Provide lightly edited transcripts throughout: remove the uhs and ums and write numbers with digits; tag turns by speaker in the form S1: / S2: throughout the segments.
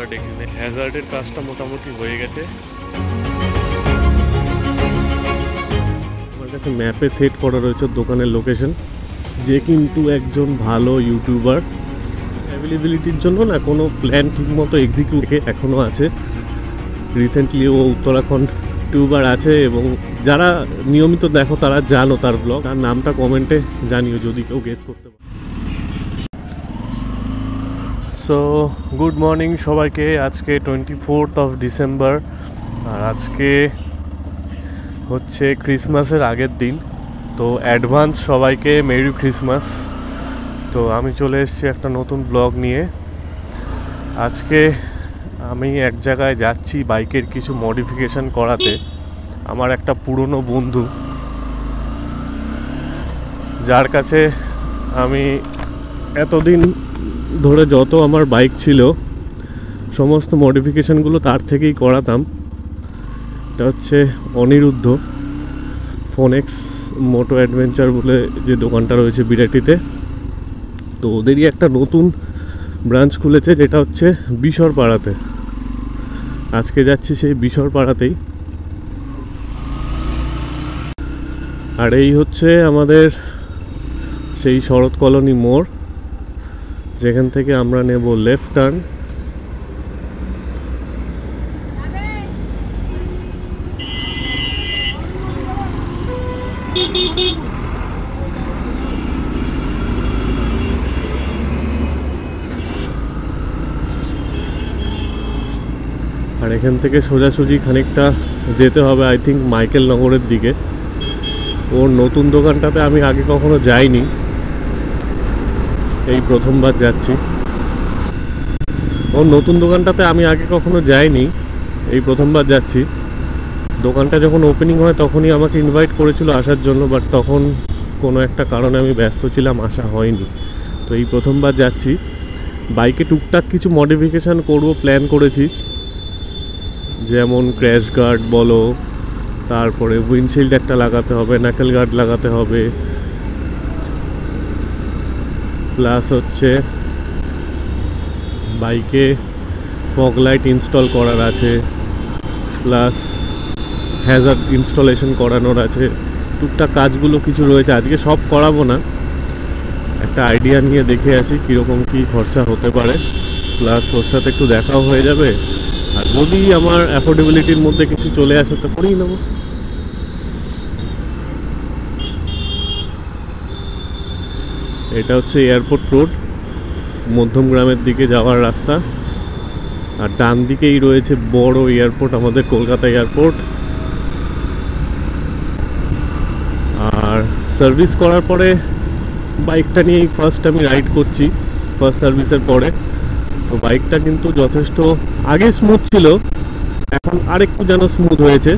S1: Hazard, এখানে হ্যাজার্ডের কাজটা মোটামুটি হয়ে গেছে। আমার কাছে ম্যাপে সেট করা রয়েছে দোকানের লোকেশন, যে কিন্তু একজন ভালো ইউটিউবার। অ্যাভেলেবিলিটির জন্য না কোনো প্ল্যান ঠিকমতো এক্সিকিউট এখনও আছে। রিসেন্টলি ও উত্তরাখণ্ড ইউটিউবার আছে, এবং যারা নিয়মিত দেখো তারা জানো তার ব্লগ। তার নামটা কমেন্টে জানিও যদি কেউ গেস করতে পারে। সো গুড মর্নিং সবাইকে। আজকে 24 ডিসেম্বর, আর আজকে হচ্ছে ক্রিসমাসের আগের দিন। তো অ্যাডভান্স সবাইকে মেরি ক্রিসমাস। তো আমি চলে এসেছি একটা নতুন ব্লগ নিয়ে। আজকে আমি এক জায়গায় যাচ্ছি বাইকের কিছু মডিফিকেশান করাতে। আমার একটা পুরনো বন্ধু, যার কাছে আমি এতদিন ধরে যত আমার বাইক ছিল সমস্ত মডিফিকেশানগুলো তার থেকেই করাতাম। এটা হচ্ছে অনিরুদ্ধ ফোনেক্স মোটো অ্যাডভেঞ্চার বলে যে দোকানটা রয়েছে বিরাটিতে। তো ওদেরই একটা নতুন ব্রাঞ্চ খুলেছে, যেটা হচ্ছে বিশরপাড়াতে। আজকে যাচ্ছি সেই বিশরপাড়াতেই। আর এই হচ্ছে আমাদের সেই শরৎ কলোনি মোড়, যেখান থেকে আমরা নেব লেফট টার্ন। আর এখান থেকে সোজাসুজি খানিকটা যেতে হবে আই থিঙ্ক মাইকেল নগরের দিকে। ওর নতুন দোকানটাতে আমি আগে কখনো যাইনি, এই প্রথমবার যাচ্ছি। ওর নতুন দোকানটাতে আমি আগে কখনো যাইনি, এই প্রথমবার যাচ্ছি। দোকানটা যখন ওপেনিং হয় তখনই আমাকে ইনভাইট করেছিল আসার জন্য, বাট তখন কোনো একটা কারণে আমি ব্যস্ত ছিলাম, আসা হয়নি। তো এই প্রথমবার যাচ্ছি। বাইকে টুকটাক কিছু মডিফিকেশান করব প্ল্যান করেছি, যেমন ক্র্যাশ গার্ড বলো, তারপরে উইন্ডশিল্ড একটা লাগাতে হবে, নাকেল গার্ড লাগাতে হবে, প্লাস হচ্ছে বাইকে ফগ লাইট ইনস্টল করার আছে, প্লাস হ্যাজার্ড ইনস্টলেশন করানোর আছে। টুকটাক কাজগুলো কিছু রয়েছে, আজকে সব করাবো না, একটা আইডিয়া নিয়ে দেখে আসি কীরকম কী খরচা হতে পারে। প্লাস ওর সাথে একটু দেখাও হয়ে যাবে, আর যদি আমার অ্যাফোর্ডেবিলিটির মধ্যে কিছু চলে আসে তো করেই নেব। এটা হচ্ছে এয়ারপোর্ট রোড, মধ্যমগ্রামের দিকে যাওয়ার রাস্তা। আর ডান দিকেই রয়েছে বড় এয়ারপোর্ট, আমাদের কলকাতা এয়ারপোর্ট। আর সার্ভিস করার পরে বাইকটা নিয়েই ফার্স্ট আমি রাইড করছি, ফার্স্ট সার্ভিসের পরে। তো বাইকটা কিন্তু যথেষ্ট আগে স্মুথ ছিল, এখন আরেকটু যেন স্মুথ হয়েছে,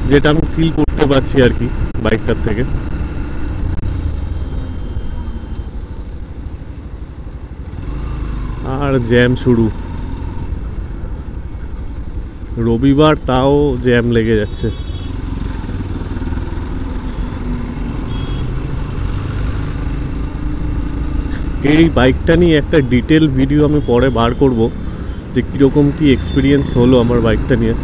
S1: যেটা আমি ফিল করতে পারছি আর কি বাইকটার থেকে। আর জ্যাম শুরু, রবিবার তাও জ্যাম লেগে যাচ্ছে। এই বাইকটা নিয়ে একটা ডিটেল ভিডিও আমি পরে বার করব, যে কীরকম কী এক্সপিরিয়েন্স হলো আমার বাইকটা নিয়ে।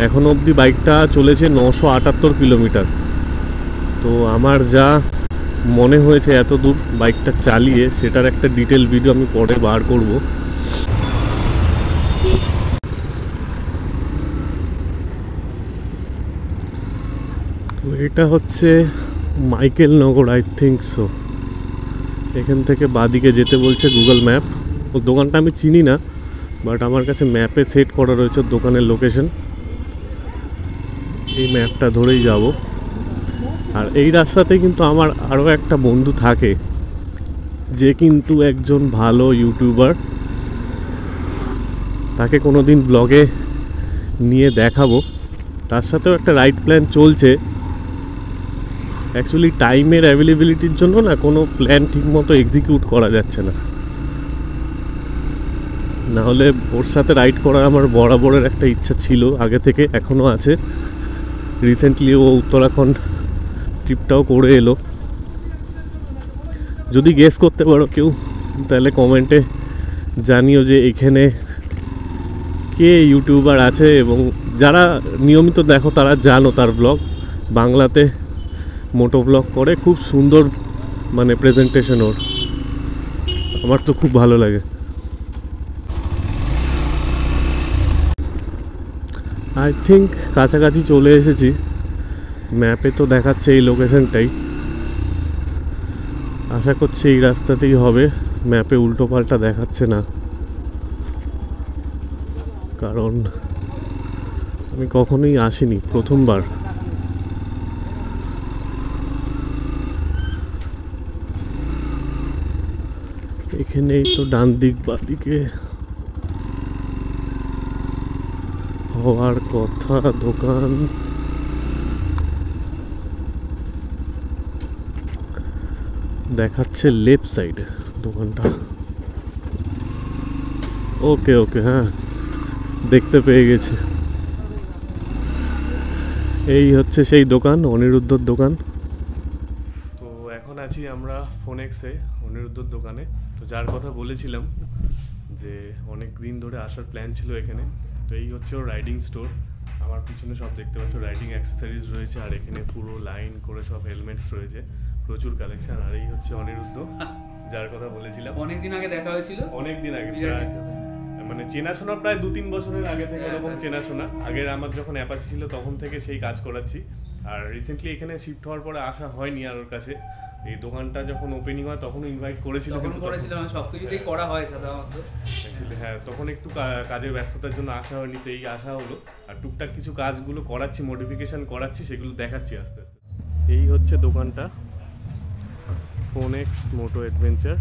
S1: এখন অবধি বাইকটা চলেছে 978 কিলোমিটার। তো আমার যা মনে হয়েছে এত দূর বাইকটা চালিয়ে, সেটার একটা ডিটেল ভিডিও আমি পরে বার করব। তো এটা হচ্ছে Michael Nagar I think so. এখান থেকে বাদিকে যেতে বলছে গুগল ম্যাপ। ও দোকানটা আমি চিনি না, বাট আমার কাছে ম্যাপে সেট করা রয়েছে দোকানের লোকেশন। এই ম্যাপটা ধরেই যাব। আর এই রাস্তাতে কিন্তু আমার আরও একটা বন্ধু থাকে, যে কিন্তু একজন ভালো ইউটিউবার। তাকে কোনো দিন ব্লগে নিয়ে দেখাবো। তার সাথেও একটা রাইড প্ল্যান চলছে। অ্যাকচুয়ালি টাইমের অ্যাভেলেবিলিটির জন্য না কোনো প্ল্যান ঠিকমতো এক্সিকিউট করা যাচ্ছে না। নাহলে ওর সাথে রাইড করার আমার বরাবরের একটা ইচ্ছা ছিল আগে থেকে, এখনও আছে। রিসেন্টলি ও উত্তরাখণ্ড ট্রিপটাও করে এলো। যদি গেস করতে পারো কেউ, তাহলে কমেন্টে জানিও যে এখানে কে ইউটিউবার আছে, এবং যারা নিয়মিত দেখো তারা জানো তার ব্লগ, বাংলাতে মোটো ব্লগ করে, খুব সুন্দর মানে প্রেজেন্টেশন ওর, আমার তো খুব ভালো লাগে। আই থিঙ্ক কাছাকাছি চলে এসেছি, ম্যাপে তো দেখাচ্ছে এই লোকেশনটাই, আশা করছি এই রাস্তাতেই হবে, ম্যাপে উল্টো পাল্টা দেখাচ্ছে না, কারণ আমি কখনোই আসিনি, প্রথমবার। এখানেই তো ডান দিক বা দিকে হওয়ার কথা দোকান। দেখাচ্ছে লেফট সাইডে দোকানটা। ওকে ওকে, হ্যাঁ দেখতে পেয়ে গেছি, এই হচ্ছে সেই দোকান, অনিরুদ্ধর দোকান। তো এখন আছি আমরা ফোনেক্সে, অনিরুদ্ধর দোকানে। তো যার কথা বলেছিলাম যে অনেক দিন ধরে আসার প্ল্যান ছিল এখানে, তো এই হচ্ছে ওর রাইডিং স্টোর। আমার পিছনে সব দেখতে পাচ্ছ রাইডিং অ্যাক্সেসরিজ রয়েছে, আর এখানে পুরো লাইন করে সব হেলমেটস রয়েছে, প্রচুর কালেকশন। আর এই হচ্ছে অনিরুদ্ধ, যার কথা বলেছিলাম।
S2: অনেকদিন আগে দেখা হয়েছিল,
S1: অনেকদিন আগে, মানে চেনাশোনা প্রায় 2-3 বছরের আগে থেকে এরকম চেনাশোনা। আগের আমার যখন অ্যাপাচি ছিল তখন থেকে সেই কাজ করাচ্ছি, আর রিসেন্টলি এখানে শিফট হওয়ার পরে আসা হয়নি আর ওর কাছে। এই দোকানটা যখন ওপেনিং হয় তখন ইনভাইট করেছিল,
S2: কিন্তু করেছিলাম সবকিছুতেই করা হয় সাধারণত
S1: অ্যাকচুয়ালি, হ্যাঁ তখন একটু কাজের ব্যস্ততার জন্য আসা হয়নি, তো এই আসা হলো। আর টুকটাক কিছু কাজগুলো করাচ্ছি, মডিফিকেশন করাচ্ছি, সেগুলো দেখাচ্ছি আস্তে আস্তে। এই হচ্ছে দোকানটা, ফোনেক্স মোটো অ্যাডভেঞ্চার।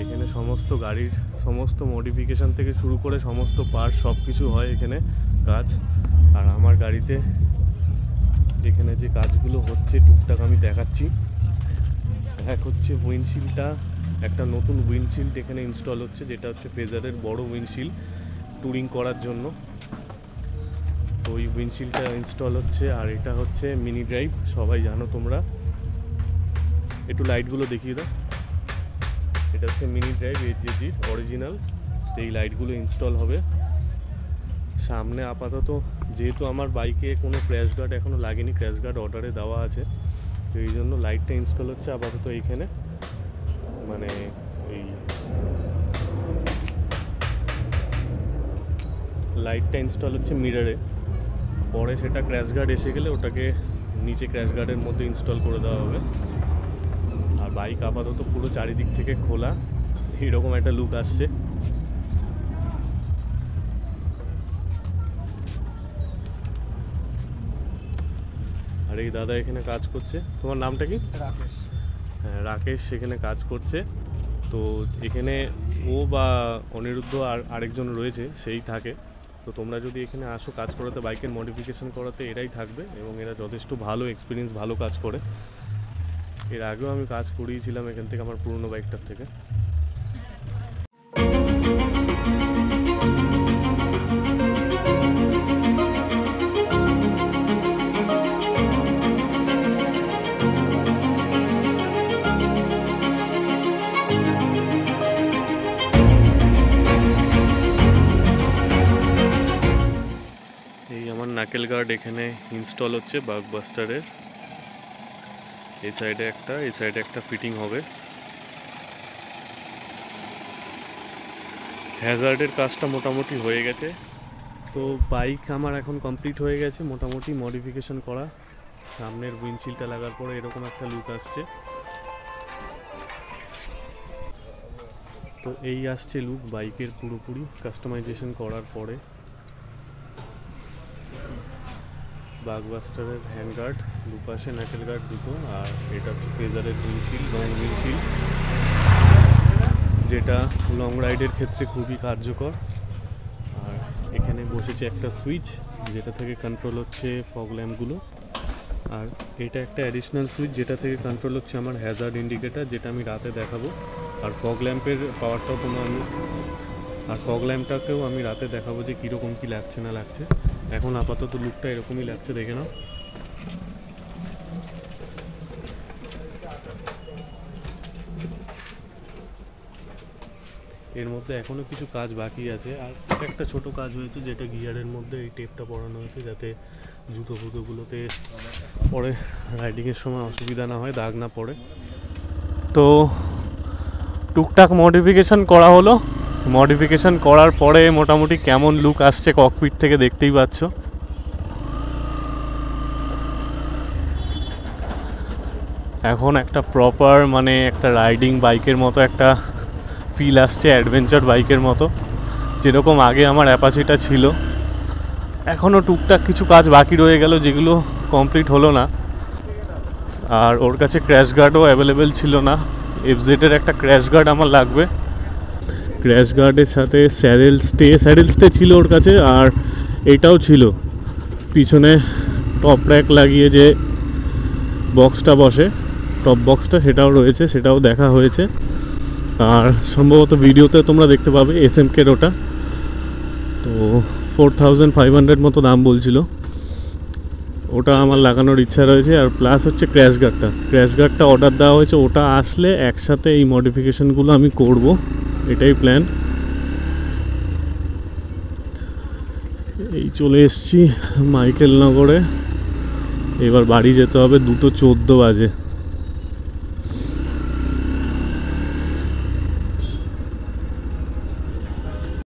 S1: এখানে সমস্ত গাড়ির সমস্ত মডিফিকেশন থেকে শুরু করে সমস্ত পার্ট সব কিছু হয় এখানে কাজ। আর আমার গাড়িতে এখানে যে কাজগুলো হচ্ছে টুকটাক আমি দেখাচ্ছি। এক হচ্ছে উইন্ডশিল্ডটা, একটা নতুন উইন্ডশিল্ড এখানে ইনস্টল হচ্ছে, যেটা হচ্ছে ফেজারের বড় উইন্ডশিল্ড ট্যুরিং করার জন্য, তো ওই উইন্ডশিল্ডটা ইনস্টল হচ্ছে। আর এটা হচ্ছে মিনি ড্রাইভ, সবাই জানো তোমরা, একটু লাইটগুলো দেখিয়ে দাও। এটা হচ্ছে মিনি ড্রাইভ এইচজিজির অরিজিনাল, এই লাইটগুলো ইনস্টল হবে সামনে। আপাতত যেহেতু আমার বাইকে কোনো ক্র্যাশ গার্ড এখনও লাগেনি, ক্র্যাশ গার্ড অর্ডারে দেওয়া আছে, তো এই জন্য লাইটটা ইনস্টল হচ্ছে আপাতত এইখানে, মানে এই লাইটটা ইনস্টল হচ্ছে মিররে। পরে সেটা ক্র্যাশ গার্ড এসে গেলে ওটাকে নিচে ক্র্যাশ গার্ডের মধ্যে ইনস্টল করে দেওয়া হবে। আর বাইক আপাতত পুরো চারিদিক থেকে খোলা, এরকম একটা লুক আসছে। আর এই দাদা এখানে কাজ করছে, তোমার নামটা কি?
S3: রাকেশ।
S1: হ্যাঁ রাকেশ এখানে কাজ করছে। তো এখানে ও বা অনিরুদ্ধ আর আরেকজন রয়েছে, সেই থাকে। তো তোমরা যদি এখানে আসো কাজ করাতে, বাইকের মডিফিকেশন করাতে, এরাই থাকবে, এবং এরা যথেষ্ট ভালো এক্সপিরিয়েন্স, ভালো কাজ করে। এর আগেও আমি কাজ করিয়েছিলাম এখান থেকে আমার পুরনো বাইকটার থেকে। এই আমার নাকেল গার্ড এখানে ইনস্টল হচ্ছে বাগবাস্টারের, এই সাইডে একটা, এই সাইডে একটা ফিটিং হবে। হ্যাজার্ডের কাজটা মোটামুটি হয়ে গেছে, তো বাইক আমার এখন কমপ্লিট হয়ে গেছে মোটামুটি মডিফিকেশন করা। সামনের উইন্ডশিল্ডটা লাগার পরে এরকম একটা লুক আসছে, তো এই আসছে লুক বাইকের পুরোপুরি কাস্টমাইজেশন করার পরে। বাগবাস্টারের হ্যান্ডগার্ড, দুপাশে নাকেল গার্ড দুটো, আর এটা হচ্ছে ফেজারের উইন্ডশিল্ড, লং উইন্ডশিল্ড, যেটা লং রাইডের ক্ষেত্রে খুবই কার্যকর। আর এখানে বসেছে একটা সুইচ, যেটা থেকে কন্ট্রোল হচ্ছে ফগ ল্যাম্পগুলো। আর এটা একটা অ্যাডিশনাল সুইচ, যেটা থেকে কন্ট্রোল হচ্ছে আমার হ্যাজার্ড ইন্ডিকেটার, যেটা আমি রাতে দেখাবো। আর ফগ ল্যাম্পের পাওয়ারটাও আর ফগ ল্যাম্পটাকেও আমি রাতে দেখাবো যে কীরকম কী লাগছে না লাগছে। এখন আপাতত লুকটা এরকমই লাগছে, দেখে নাও। এর মধ্যে এখনও কিছু কাজ বাকি আছে, আর একটা ছোট কাজ হয়েছে যেটা গিয়ারের মধ্যে এই টেপটা পরানো হয়েছে যাতে জুতো ফুতোগুলোতে পরে রাইডিংয়ের সময় অসুবিধা না হয়, দাগ না পড়ে। তো টুকটাক মডিফিকেশান করা হলো। মডিফিকেশান করার পরে মোটামুটি কেমন লুক আসছে ককপিট থেকে দেখতেই পাচ্ছ। এখন একটা প্রপার মানে একটা রাইডিং বাইকের মতো একটা ফিল আসছে, অ্যাডভেঞ্চার বাইকের মতো, যেরকম আগে আমার অ্যাপাচিটা ছিল। এখনও টুকটাক কিছু কাজ বাকি রয়ে গেল যেগুলো কমপ্লিট হলো না। আর ওর কাছে ক্র্যাশ গার্ডও অ্যাভেলেবেল ছিল না। এফজেডের একটা ক্র্যাশ গার্ড আমার লাগবে। ক্র্যাশ গার্ডের সাথে স্যাডেল স্টে ছিল ওর কাছে, আর এটাও ছিল পিছনে টপ র্যাক লাগিয়ে যে বক্সটা বসে, টপ বক্সটা, সেটাও রয়েছে, সেটাও দেখা হয়েছে। আর সম্ভবত ভিডিওতে তোমরা দেখতে পাবে এসএমকের ওটা। তো 4500 মতো দাম বলছিল, ওটা আমার লাগানোর ইচ্ছা রয়েছে। আর প্লাস হচ্ছে ক্র্যাশ গার্ডটা অর্ডার দেওয়া হয়েছে, ওটা আসলে একসাথে এই মডিফিকেশানগুলো আমি করব, এটাই প্ল্যান। এই চলে এসেছি মাইকেলনগরে, এবার বাড়ি যেতে হবে, 2:14 বাজে।